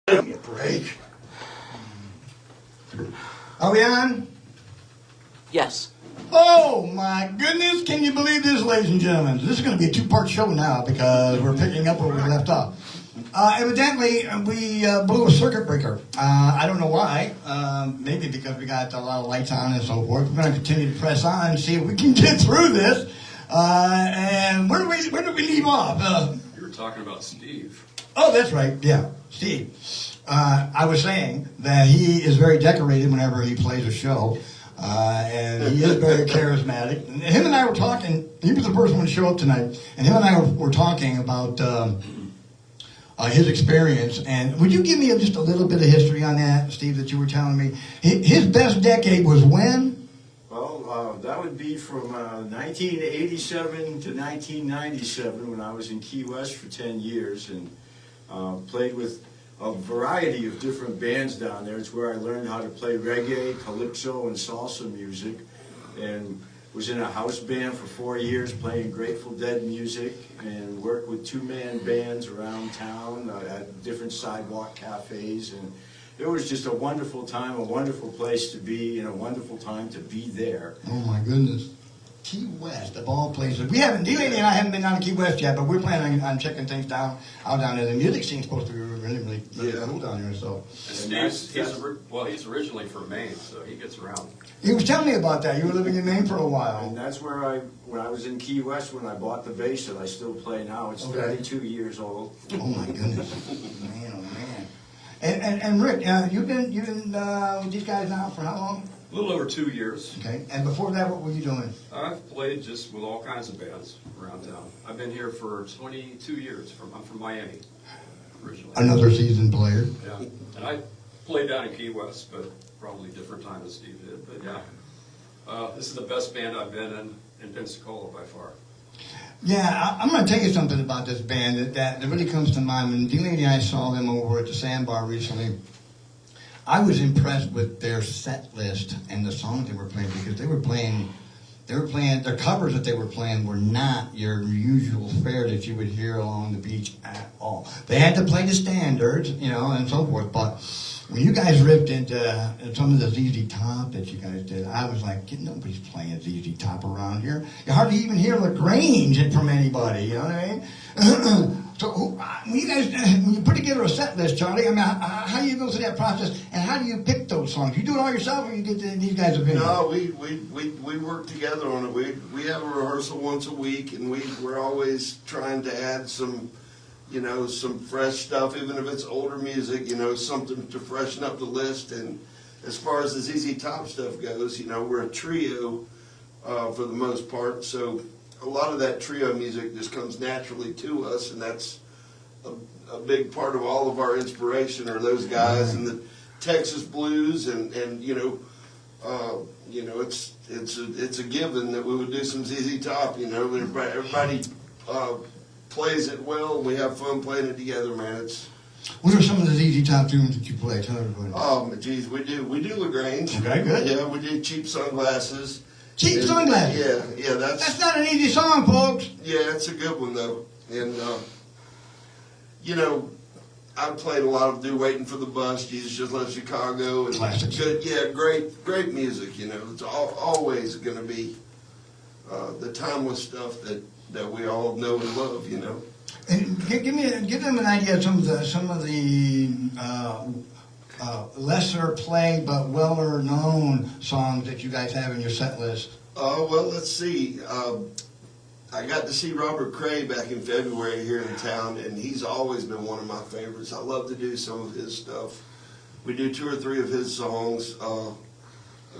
Give me a break. Are we on? Yes. Oh my goodness, can you believe this, ladies and gentlemen? This is going to be a two-part show now because we're picking up where we left off. Evidently, we blew a circuit breaker. I don't know why. Maybe because we got a lot of lights on and so forth. We're going to continue to press on and see if we can get through this. And where did we leave off? You were talking about Steve. Oh, that's right. Yeah, Steve. I was saying that he is very decorated whenever he plays a show. And he is very charismatic. And him and I were talking. He was the first one to show up tonight. And him and I were talking about his experience. And would you give me just a little bit of history on that, Steve, that you were telling me? His best decade was when? Well, that would be from 1987 to 1997 when I was in Key West for 10 years and played with a variety of different bands down there. It's where I learned how to play reggae, calypso, and salsa music, and was in a house band for 4 years playing Grateful Dead music, and worked with two-man bands around town at different sidewalk cafes, and it was just a wonderful time, a wonderful place to be, and a wonderful time to be there. Oh my goodness. Key West, of all places. We haven't, Delaney and I haven't been down to Key West yet, but we're planning on checking things out down there. The music scene's supposed to be really cool down here. So, And he's originally from Maine, so he gets around. he was telling me about that. You were living in Maine for a And while. that's where when I was in Key West, when I bought the bass that I still play now, it's Okay. 32 years old. Oh my goodness, man, oh man. And Rick, you've been with these guys now for how long? A little over 2 years. Okay. And before that, what were you doing? I've played just with all kinds of bands around town. I've been here for 22 years. I'm from Miami originally. Another seasoned player. Yeah. And I played down in Key West, but probably a different time than Steve did. But yeah, this is the best band I've been in Pensacola by far. Yeah, I'm going to tell you something about this band that really comes to mind. When Delaney and I saw them over at the Sandbar recently, I was impressed with their set list and the songs they were playing because they were playing, the covers that they were playing were not your usual fare that you would hear along the beach at all. They had to play the standards, and so forth, but when you guys ripped into some of the ZZ Top that you guys did, I was like, nobody's playing ZZ Top around here. You hardly even hear LaGrange from anybody, you know what I mean? So when you put together a set list, Charlie, I mean, how do you go through that process, and how do you pick those songs? You do it all yourself, or you get these guys' opinion? No, we work together on it. We have a rehearsal once a week, and we're always trying to add some fresh stuff, even if it's older music, something to freshen up the list. And as far as the ZZ Top stuff goes, we're a trio for the most part, so a lot of that trio music just comes naturally to us, and that's a big part of all of our inspiration are those guys and the Texas blues, and it's a given that we would do some ZZ Top. Everybody plays it well, and we have fun playing it together, man. What are some of the ZZ Top tunes that you play? Tell everybody. Oh, geez, we do LaGrange. Okay, good. Yeah, we do Cheap Sunglasses. Cheap Sunglasses. Yeah, that's not an easy song, folks. Yeah, it's a good one though, and I've played a lot of Do Waiting for the Bus, Jesus Just Left Chicago, and classics. Good, yeah, great music. It's always going to be the timeless stuff that we all know and love. And give them an idea of some of the lesser played but weller known songs that you guys have in your set list. Well, let's see. I got to see Robert Cray back in February here in town, and he's always been one of my favorites. I love to do some of his stuff. We do 2 or 3 of his songs. A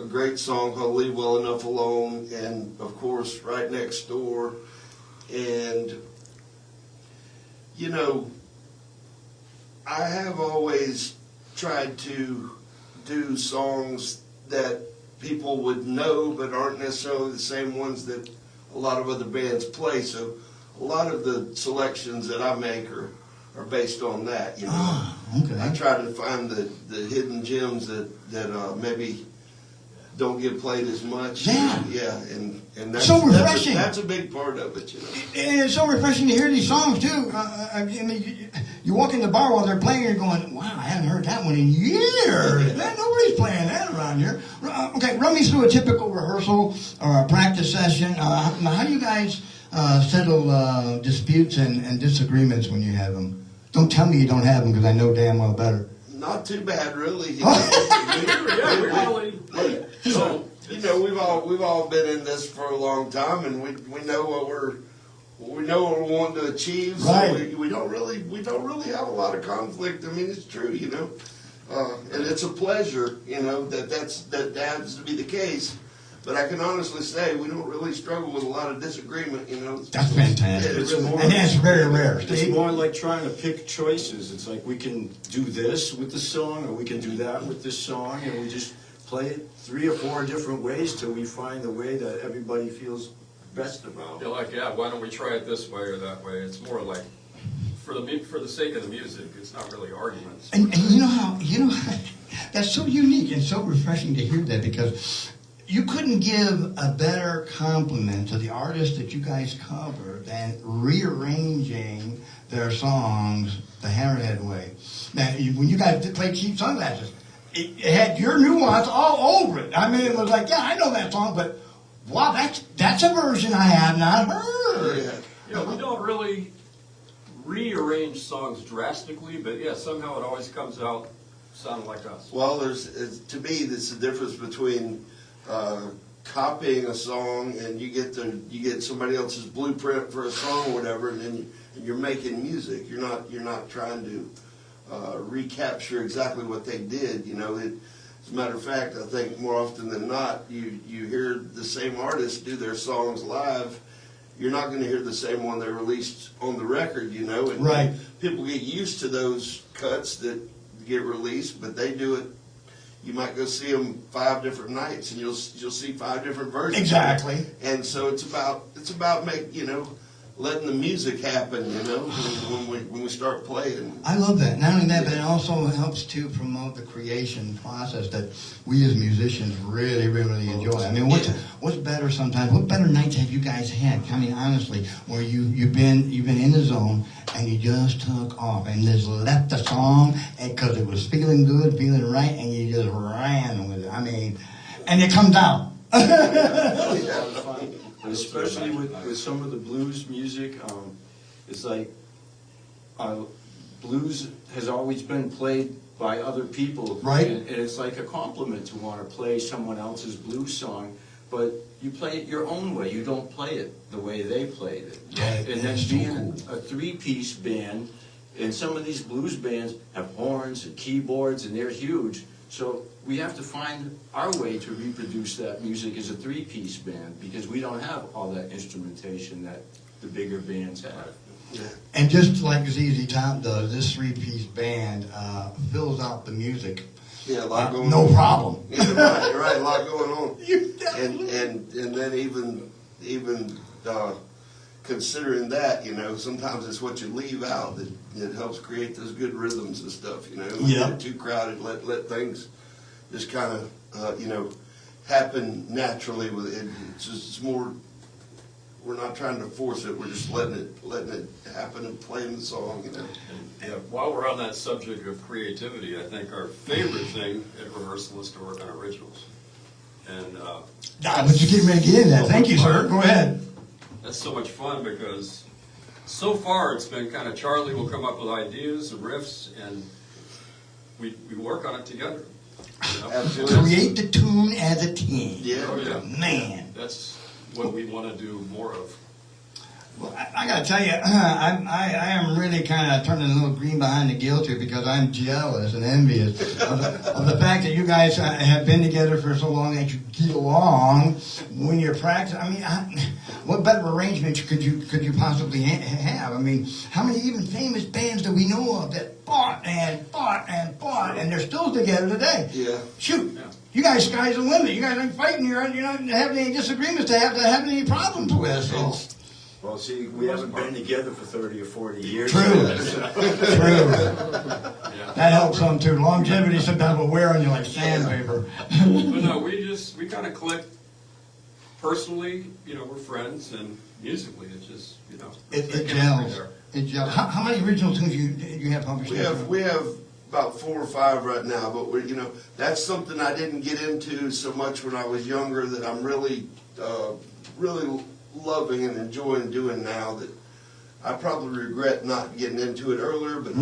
great song called Leave Well Enough Alone, and of course Right Next Door. And I have always tried to do songs that people would know but aren't necessarily the same ones that a lot of other bands play. So a lot of the selections that I make are based on that. Okay. I try to find the hidden gems that maybe don't get played as much. Yeah. And that's so refreshing. That's a big part of it, And it's so refreshing to hear these songs too. I mean, you walk in the bar while they're playing, you're going, wow, I haven't heard that one in years. Man, nobody's playing that around here. Okay, run me through a typical rehearsal or a practice session. How do you guys settle disputes and disagreements when you have them? Don't tell me you don't have them, because I know damn well better. Not too bad, really. Yeah, we really. So, you know, we've all been in this for a long time, and we know what we want to achieve. So Right. we don't really have a lot of conflict. I mean, it's true, you know, and it's a pleasure, you know, that happens to be the case. But I can honestly say we don't really struggle with a lot of disagreement, you know. That's fantastic. It's really- And that's very rare. It's Steve? more like trying to pick choices. It's like we can do this with the song, or we can do that with this song, and we just play it 3 or 4 different ways till we find the way that everybody feels best about. You're like, yeah, why don't we try it this way or that way? It's more like, for the sake of the music, it's not really arguments. And you know, that's so unique and so refreshing to hear that, because you couldn't give a better compliment to the artists that you guys cover than rearranging their songs the Hammerhead way. Now, when you guys played Cheap Sunglasses, it had your nuance all over it. I mean, it was like, yeah, I know that song, but wow, that's a version I have not heard. Yeah. You know, we don't really rearrange songs drastically, but yeah, somehow it always comes out sounding like us. Well, to me, there's the difference between copying a song and you get somebody else's blueprint for a song or whatever, and then you're making music. You're not trying to recapture exactly what they did. You know, as a matter of fact, I think more often than not, you hear the same artist do their songs live. You're not going to hear the same one they released on the record, you know. And Right. people get used to those cuts that get released, but they do it. You might go see them 5 different nights, and you'll see 5 different versions. Exactly. And so it's about letting the music happen, you know, when we start playing. I love that. Not only that, but it also helps to promote the creation process that we as musicians really, really enjoy. I mean, what's better sometimes? What better nights have you guys had? I mean, honestly, where you've been in the zone and you just took off and just left the song because it was feeling good, feeling right, and you just ran with it. I mean, and it comes out. But especially with some of the blues music, it's like blues has always been played by other people. Right. And it's like a compliment to want to play someone else's blues song, but you play it your own way. You don't play it the way they played it. Right. And then That's so being cool. a 3-piece band, and some of these blues bands have horns and keyboards, and they're huge. So we have to find our way to reproduce that music as a 3-piece band, because we don't have all that instrumentation that the bigger bands have. Yeah. And just like ZZ Top does, this 3-piece band fills out the music. Yeah, a lot going No on. problem. Yeah, you're right, a lot going on. And then even considering that, you know, sometimes it's what you leave out that helps create those good rhythms and stuff, you know. When Yeah. you get too crowded, let things just kind of, happen naturally with it. It's more, we're not trying to force it, we're just letting it happen and playing the song, you know. Yeah, while we're on that subject of creativity, I think our favorite thing at rehearsal is to work on originals. And I was just getting ready to get into that. Thank you, sir. Go ahead. that's so much fun because so far it's been kind of Charlie will come up with ideas and riffs, and we work on it together. You know? Absolutely. Create the tune as a team. Yeah. Oh, yeah. Man. That's what we want to do more of. Well, I got to tell you, I am really kind of turning a little green behind the gill here, because I'm jealous and envious of the fact that you guys have been together for so long that you get along when you're practicing. I mean, what better arrangement could you possibly have? I mean, how many even famous bands do we know of that fought and they're still together today? Yeah. Shoot. Yeah. You guys, sky's the limit. You guys ain't fighting. You're not having any disagreements to have any problems with. So. Well, see, we haven't been together for 30 or 40 years. True. True. Yeah. That helps some too. Longevity sometimes will wear on you like sandpaper. But no, we kind of click personally, we're friends, and musically, it's just, It gels. It gels. How many original tunes you have published? We have about 4 or 5 right now, but that's something I didn't get into so much when I was younger that I'm really loving and enjoying doing now. That I probably regret not getting into it earlier, but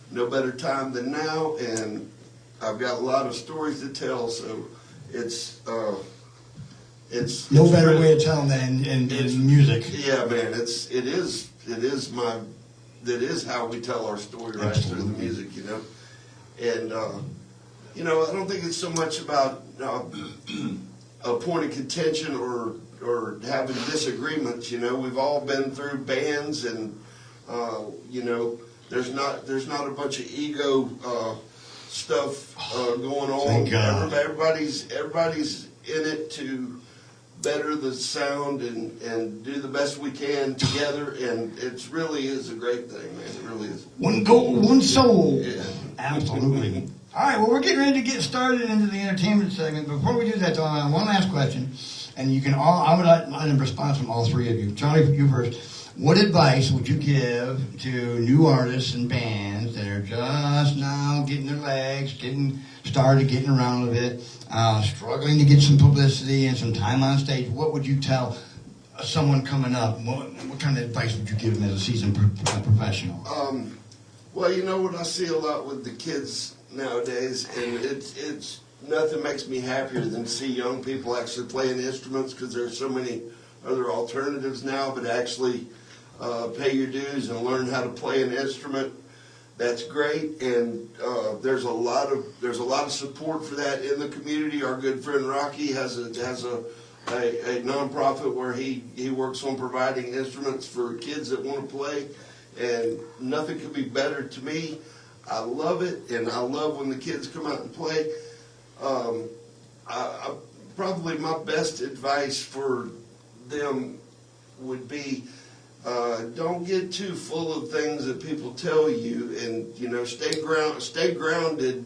no better time than now, and I've got a lot of stories to tell. So it's no better way to tell them than in music. Yeah, man, that is how we tell our story, right? Through the music, and I don't think it's so much about a point of contention or having disagreements. We've all been through bands, and there's not a bunch of ego stuff going on. Thank God. Everybody's in it to better the sound and do the best we can together, and it really is a great thing, man. It really is. One goal, one soul. Yeah. Absolutely. All right, well, we're getting ready to get started into the entertainment segment. Before we do that, though, I have one last question, and you can I would like a response from all three of you. Charlie, you first. What advice would you give to new artists and bands that are just now getting their legs, getting started, getting around a bit, struggling to get some publicity and some time on stage? What would you tell someone coming up? What kind of advice would you give them as a seasoned professional? Well, what I see a lot with the kids nowadays, and it's nothing makes me happier than to see young people actually playing instruments, because there's so many other alternatives now, but actually pay your dues and learn how to play an instrument. That's great, and there's a lot of support for that in the community. Our good friend Rocky has a nonprofit where he works on providing instruments for kids that want to play, and nothing could be better to me. I love it, and I love when the kids come out and play. Probably my best advice for them would be, don't get too full of things that people tell you, and stay grounded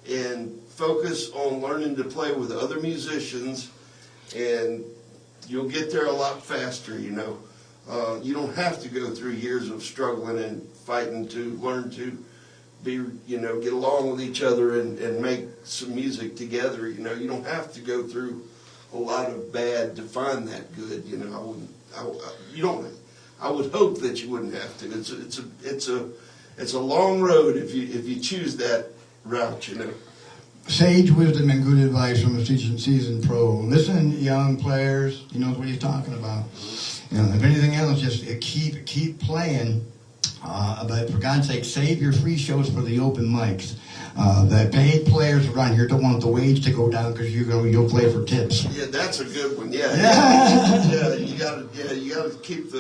and focus on learning to play with other musicians, and you'll get there a lot faster. You don't have to go through years of struggling and fighting to learn to be, get along with each other and make some music together. You don't have to go through a lot of bad to find that good. I would hope that you wouldn't have to. It's a long road if you choose that route. Sage wisdom and good advice from a seasoned pro. Listen, young players, he knows what he's talking about. If anything else, just keep playing. But for God's sake, save your free shows for the open mics. The paid players around here don't want the wage to go down because you'll play for tips. Yeah, that's a good one. Yeah. You gotta keep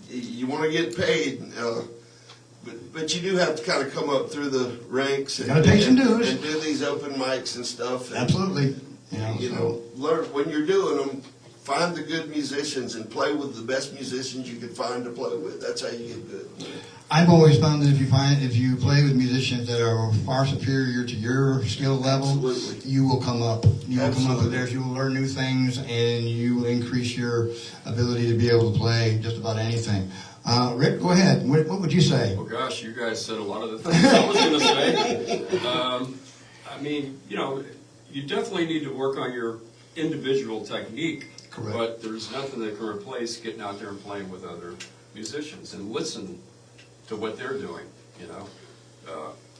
you want to get paid, but you do have to kind of come up through the ranks and pay some dues and do these open mics and stuff. And, absolutely. Learn when you're doing them. Find the good musicians and play with the best musicians you can find to play with. That's how you get good. I've always found that if you play with musicians that are far superior to your skill level, Absolutely. you will come up. You will come up with Absolutely. theirs. You will learn new things, and you will increase your ability to be able to play just about anything. Rick, go ahead. What would you say? Well, gosh, you guys said a lot of the things I was going to say. You definitely need to work on your individual technique. Correct. But there's nothing that can replace getting out there and playing with other musicians and listen to what they're doing.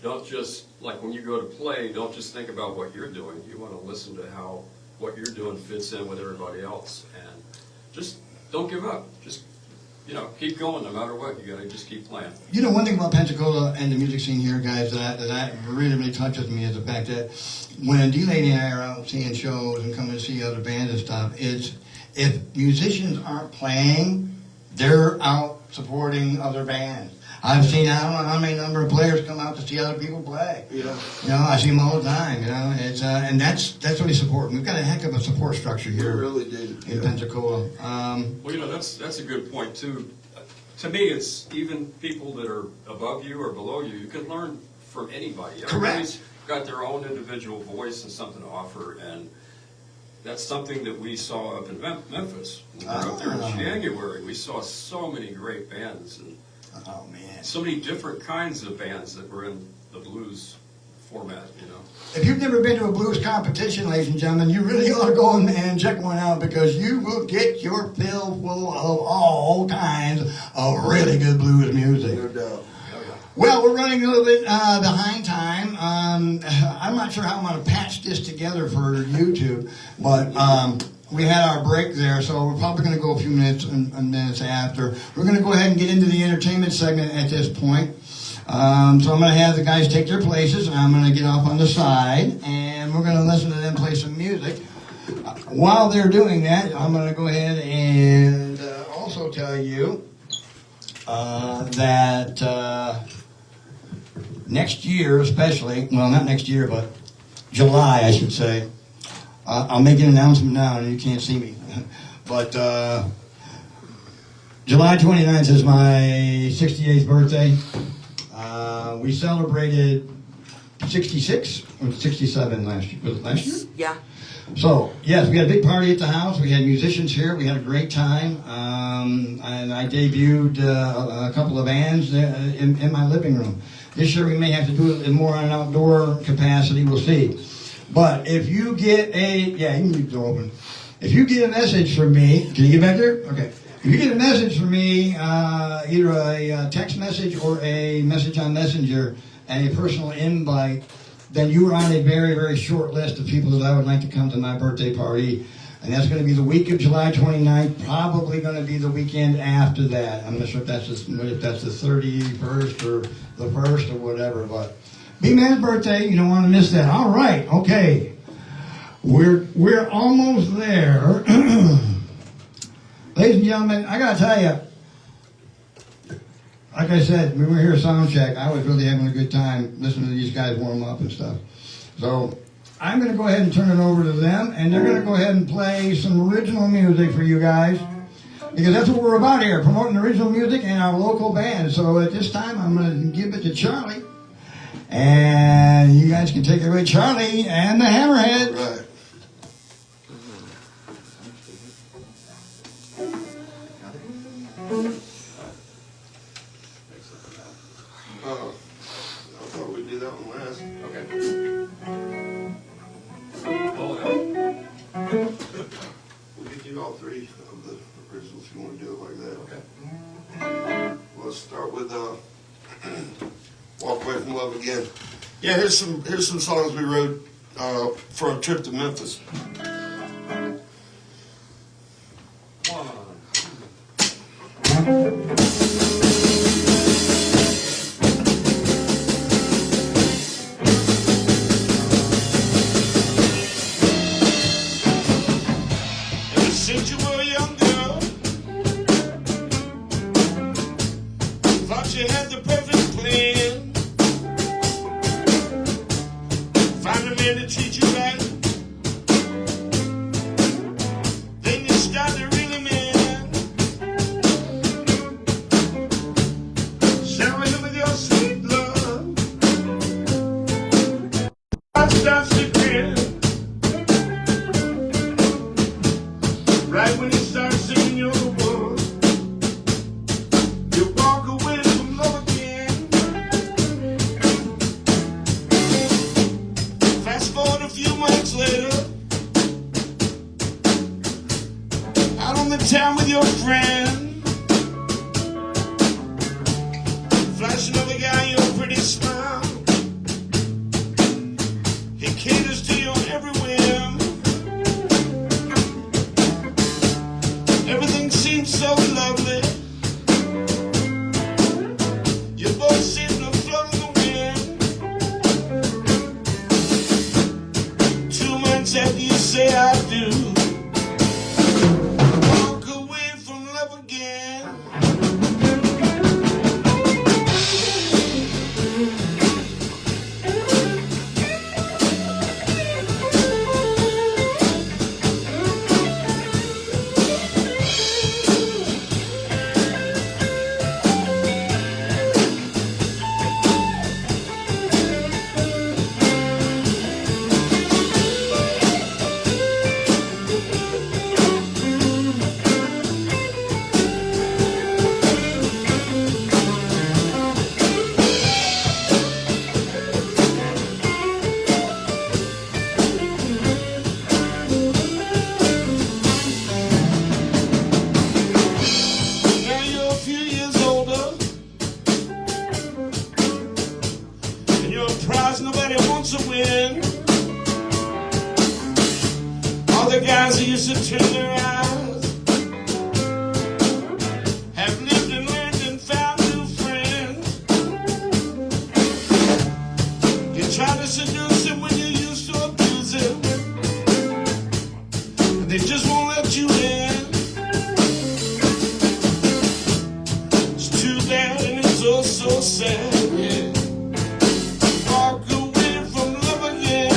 Don't just, like when you go to play, don't just think about what you're doing. You want to listen to how what you're doing fits in with everybody else, and just don't give up. Just keep going no matter what. You got to just keep playing. One thing about Pensacola and the music scene here, guys, that really touches me is the fact that when D-Lady and I are out seeing shows and coming to see other bands and stuff, if musicians aren't playing, they're out supporting other bands. I've seen, I don't know how many number of players come out to see other people play. Yeah. I see them all the time. It's and that's really support. We've got a heck of a support structure We here really do. in Pensacola. Well, that's a good point too. To me, it's even people that are above you or below you. You can learn from anybody. Correct. Everybody's got their own individual voice and something to offer, and that's something that we saw up in Memphis. When we were up there in January, we saw so many great bands and Oh man! so many different kinds of bands that were in the blues format, you know. If you've never been to a blues competition, ladies and gentlemen, you really ought to go and check one out because you will get your fill full of all kinds of really good blues music. No doubt. Well, we're running a little bit behind time. I'm not sure how I'm going to patch this together for YouTube, but we had our break there, so we're probably going to go a few minutes after. We're going to go ahead and get into the entertainment segment at this point. So I'm going to have the guys take their places, and I'm going to get off on the side, and we're going to listen to them play some music. While they're doing that, I'm going to go ahead and also tell you that next year, especially, well, not next year, but July, I should say. I'll make an announcement now, and you can't see me. But July 29th is my 68th birthday. We celebrated 66 or 67 last year. Was it last year? Yeah. So, yes, we had a big party at the house. We had musicians here. We had a great time. And I debuted a couple of bands in my living room. This year we may have to do it more on an outdoor capacity. We'll see. But if you get you can leave the door open. If you get a message from me, can you get back there? Okay. If you get a message from me, either a text message or a message on Messenger and a personal invite, then you are on a very, very short list of people that I would like to come to my birthday party. And that's going to be the week of July 29th, probably going to be the weekend after that. I'm not sure if that's the 31st or the 1st or whatever, but B-Man's birthday, you don't want to miss that. All right, okay. We're almost there. Ladies and gentlemen, I got to tell you, like I said, we were here sound check. I was really having a good time listening to these guys warm up and stuff. So I'm going to go ahead and turn it over to them, and they're going to go ahead and play some original music for you guys, because that's what we're about here, promoting original music and our local band. So at this time, I'm going to give it to Charlie, and you guys can take it away, Charlie and the Hammerheads. Right. Oh, I thought we'd do that one last. Okay. Oh, We could do all three of the originals if you want to do it like that. okay. Let's start with Walk Away from Love Again. Yeah, here's some songs we wrote for a trip to Memphis. Ever since you were a young girl, thought you had the perfect plan. Find a man to treat you right, then you started really man. Showering him with your sweet love, I starts to grin. Right when he starts singing your words, you walk away from love again. Fast forward a few months later, out on the town with your friend, flash another guy your pretty smile. He caters to your every whim. Everything seems so lovely. You both seem to float in the wind. 2 months after you say I do, walk away from love again. prize nobody wants to win. All the guys who used to turn their eyes have lived and learned and found new friends. You try to seduce them when you used to abuse them, and they just won't let you in. It's too bad and it's oh so sad. Yeah. Walk away from love again.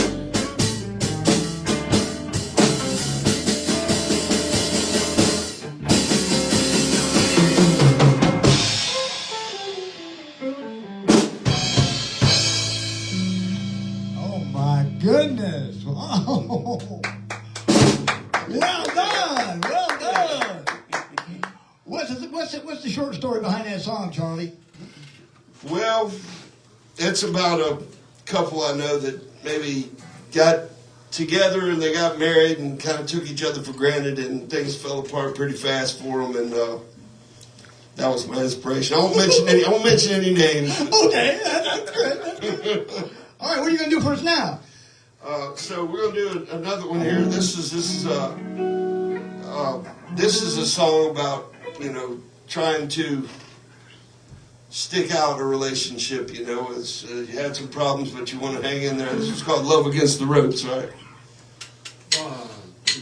Oh my goodness. Oh. Well done. Well done. What's the short story behind that song, Charlie? Well, it's about a couple I know that maybe got together and they got married and kind of took each other for granted, and things fell apart pretty fast for them, and that was my inspiration. I won't mention any names. Okay, that's good. That's good. All right, what are you going to do for us now? So we're gonna do another one here. This is a song about, you know, trying to stick out a relationship. You know, it's you had some problems, but you want to hang in there. This is called "Love Against the Ropes." All right. 1, 2.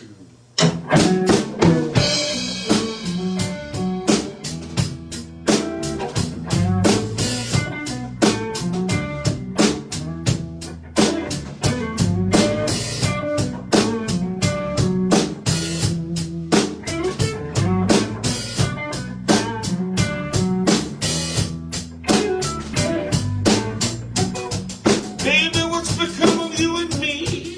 Baby, what's become of you and me?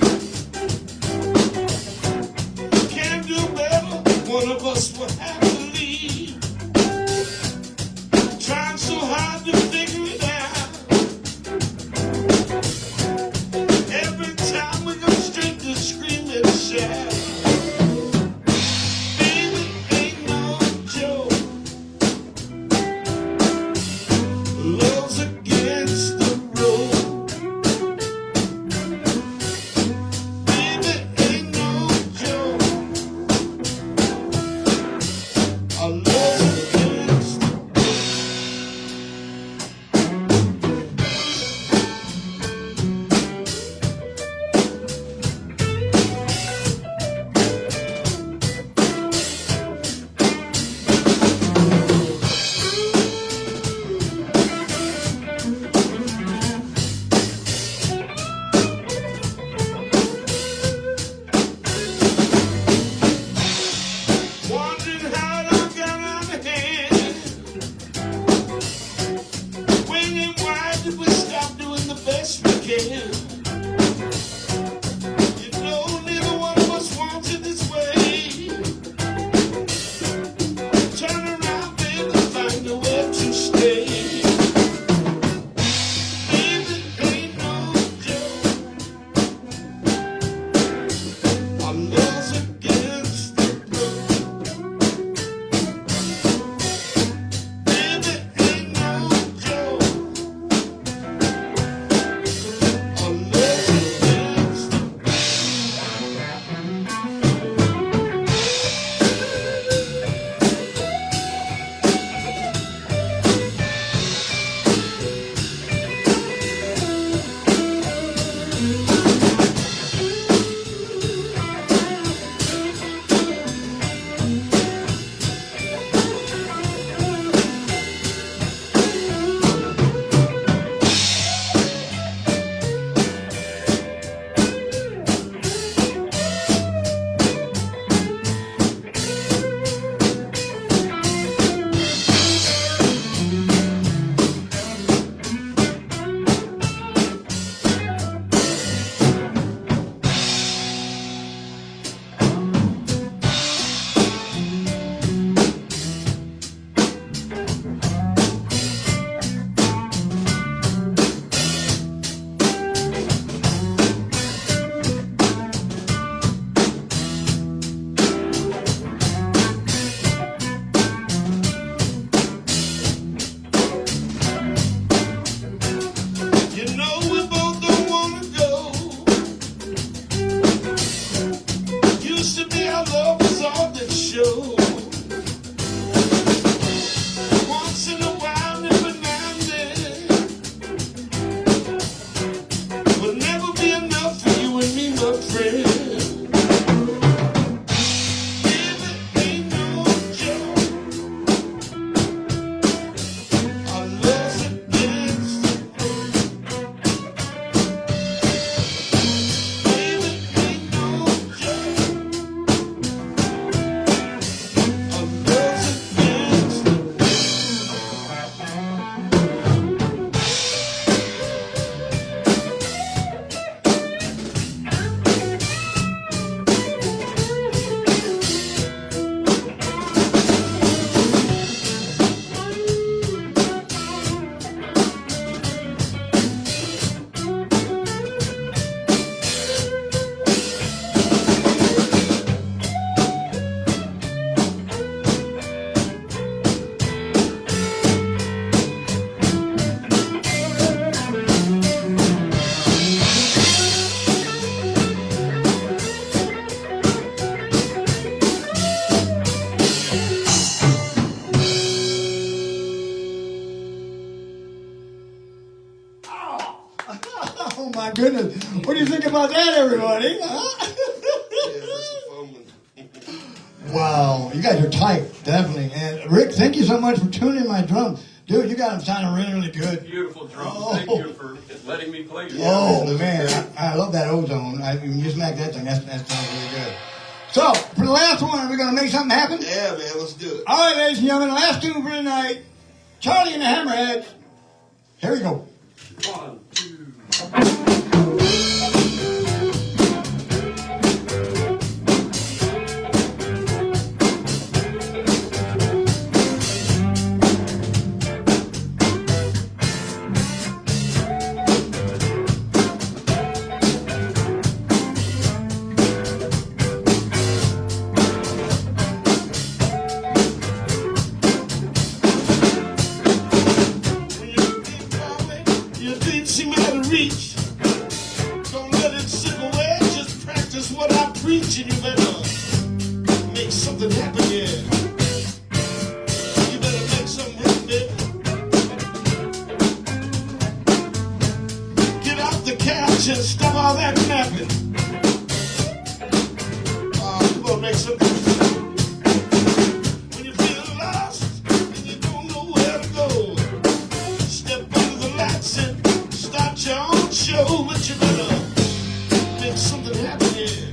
Can't do better. One of us will have to leave. Trying so hard to figure it out. Every time we go straight to scream and shout. Baby, ain't no joke. Love's against the road. Baby, ain't no joke. Our love's against the wondering how it all got out of hand. When and why did we stop doing the best we can? You know, neither one of us wants it this way. Turn around, baby, find a way to stay. Baby, ain't no joke. Our love's against the road. Baby, ain't no joke. Our goodness. What do you think about that, everybody? Huh? Yeah, that's a fun one. Wow, you guys are tight, definitely. And Rick, thank you so much for tuning my drums. Dude, you got them sounding really, really good. Beautiful drums. Oh. Thank you for letting me play. Oh, man, I love that ozone. When you smack that thing, that sounds really good. So, for the last one, are we going to make something happen? Yeah, man, let's do it. All right, ladies and gentlemen, last tune for tonight. Charlie and the Hammerheads. Here we go. 1, 2. When you think about your dreams seem out of reach. Don't let it slip away. Just practice what I preach, and you better make something happen. Yeah, you better make something happen, baby. Get off the couch and stop all that napping. Come on, make something. When you feel lost and you don't know where to go. Step under the lights and start your own show, but you better make something happen here.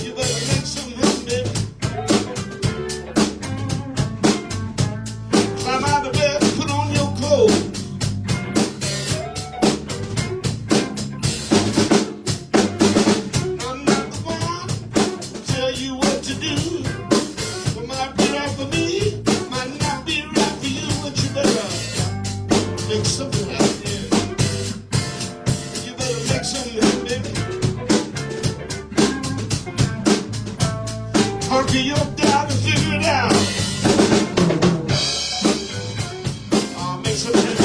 You better make something happen, baby. Climb out of bed, put on your clothes. I'm not the one to tell you what to do. What might be right for me might not be right for you, but you better make something happen, yeah. You better make something happen, baby. Hunker your down and figure it out. Make something happen.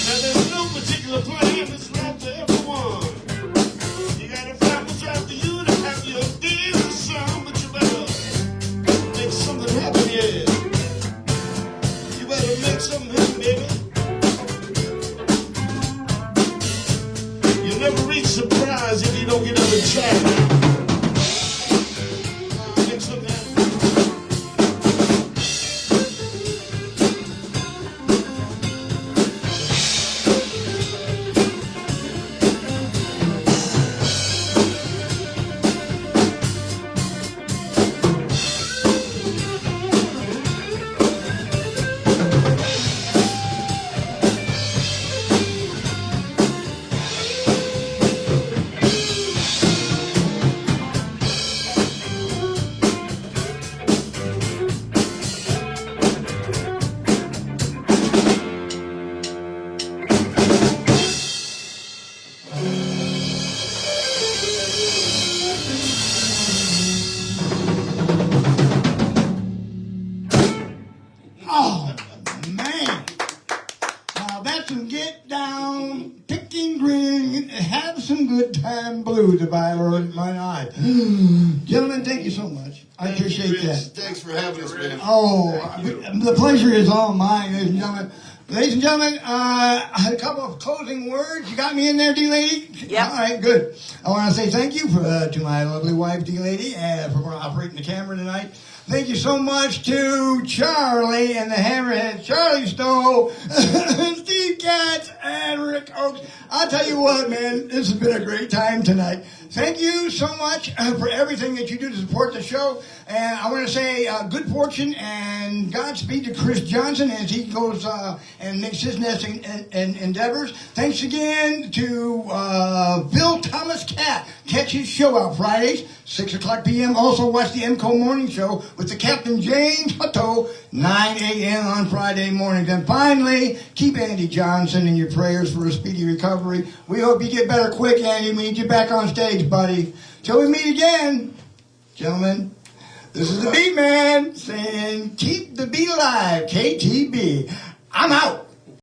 Now there's no particular plan that's right for everyone. You gotta find what's right for you to have your days of sun, but you better make something happen, yeah. You better make something happen, baby. You'll never reach surprise if you don't get up and try. Make something happen. Oh, man. Now that's some get down, picking green, have some good time blues if I ever heard my eye. Gentlemen, thank you so much. I Thank you, appreciate Rich. that. Thanks for having us, man. Oh, the pleasure is all mine, ladies and gentlemen. Ladies and gentlemen, I had a couple of closing words. You got me in there, D-Lady? Yep. All right, good. I want to say thank you to my lovely wife, D-Lady, for operating the camera tonight. Thank you so much to Charlie and the Hammerheads, Charlie Stowe, Steve Katz, and Rick Oakes. I'll tell you what, man, this has been a great time tonight. Thank you so much for everything that you do to support the show. And I want to say good fortune and Godspeed to Chris Johnson as he goes and makes his next endeavors. Thanks again to Bill Thomas Cat. Catch his show out Fridays, 6 o'clock p.m. Also watch the MCO Morning Show with the Captain James Hutto, 9 a.m. on Friday mornings. And finally, keep Andy Johnson in your prayers for a speedy recovery. We hope you get better quick, Andy. We need you back on stage, buddy. Till we meet again, gentlemen, this is the Beat Man saying, keep the beat alive, KTB. I'm out.